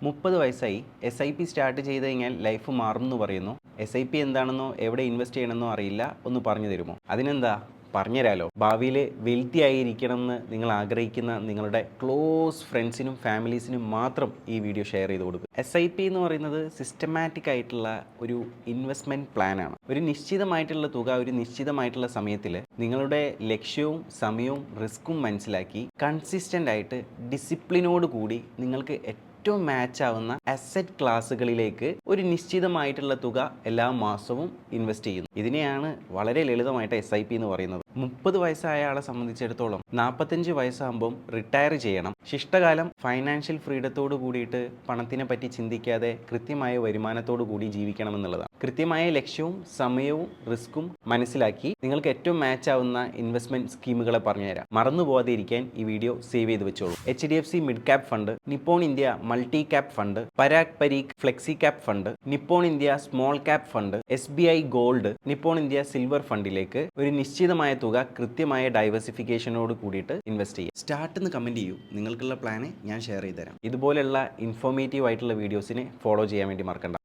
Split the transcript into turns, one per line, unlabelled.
30 വയസ്സായി SIP start ചെയ്ത് കഴിഞ്ഞാൽ ലൈഫ് മാറും എന്ന് പറയുന്നു. SIP എന്താണെന്നോ എവിടെ ഇൻവെസ്റ്റ് ചെയ്യണമെന്നോ അറിയില്ല, ഒന്ന് പറഞ്ഞു തരുമോ? അതിനെന്താ, പറഞ്ഞുതരാലോ. ഭാവിയിൽ വെൽത്തി ആയിരിക്കണമെന്ന് നിങ്ങൾ ആഗ്രഹിക്കുന്ന നിങ്ങളുടെ ക്ലോസ് ഫ്രണ്ട്സിനും ഫാമിലീസിനും മാത്രം ഈ വീഡിയോ ഷെയർ ചെയ്ത് കൊടുക്കുക. SIP എന്ന് പറയുന്നത് സിസ്റ്റമാറ്റിക് ആയിട്ടുള്ള ഒരു ഇൻവെസ്റ്റ്മെൻറ്റ് പ്ലാനാണ്. ഒരു നിശ്ചിതമായിട്ടുള്ള തുക ഒരു നിശ്ചിതമായിട്ടുള്ള സമയത്തിൽ നിങ്ങളുടെ ലക്ഷ്യവും സമയവും റിസ്ക്കും മനസ്സിലാക്കി കൺസിസ്റ്റൻ്റ് ആയിട്ട് ഡിസിപ്ലിനോട് കൂടി നിങ്ങൾക്ക് ഏറ്റവും മാച്ച് ആവുന്ന അസറ്റ് ക്ലാസ്സുകളിലേക്ക് ഒരു നിശ്ചിതമായിട്ടുള്ള തുക എല്ലാ മാസവും ഇൻവെസ്റ്റ് ചെയ്യുന്നു. ഇതിനെയാണ് വളരെ ലളിതമായിട്ട് SIP എന്ന് പറയുന്നത്. 30 വയസ്സായ ആളെ സംബന്ധിച്ചിടത്തോളം 45 വയസ്സാകുമ്പം റിട്ടയർ ചെയ്യണം. ശിഷ്ടകാലം ഫൈനാൻഷ്യൽ ഫ്രീഡത്തോട് കൂടിയിട്ട് പണത്തിനെ പറ്റി ചിന്തിക്കാതെ കൃത്യമായ വരുമാനത്തോടു കൂടി ജീവിക്കണം എന്നുള്ളതാണ്. കൃത്യമായ ലക്ഷ്യവും സമയവും റിസ്ക്കും മനസ്സിലാക്കി നിങ്ങൾക്ക് ഏറ്റവും മാച്ച് ആവുന്ന ഇൻവെസ്റ്റ്മെന്റ് സ്കീമുകളെ പറഞ്ഞുതരാം. മറന്നു പോകാതെ ഇരിക്കാൻ ഈ വീഡിയോ സേവ് ചെയ്ത് വെച്ചോളൂ. HDFC mid cap fund, Nippon India multi cap fund, Parag Parikh flexi cap fund, Nippon India small cap fund, SBI gold, Nippon India silver ഫണ്ടിലേക്ക് ഒരു നിശ്ചിതമായ തുക കൃത്യമായ ഡൈവേഴ്സിഫിക്കേഷനോട് കൂടിയിട്ട് ഇൻവെസ്റ്റ് ചെയ്യും. സ്റ്റാർട്ട് എന്ന് കമൻറ്റ് ചെയ്യൂ. നിങ്ങൾക്കുള്ള പ്ലാന് ഞാൻ ഷെയർ ചെയ്ത് തരാം. ഇതുപോലെയുള്ള ഇൻഫോർമേറ്റീവ് ആയിട്ടുള്ള വീഡിയോസിനെ ഫോളോ ചെയ്യാൻ വേണ്ടി മറക്കണ്ട.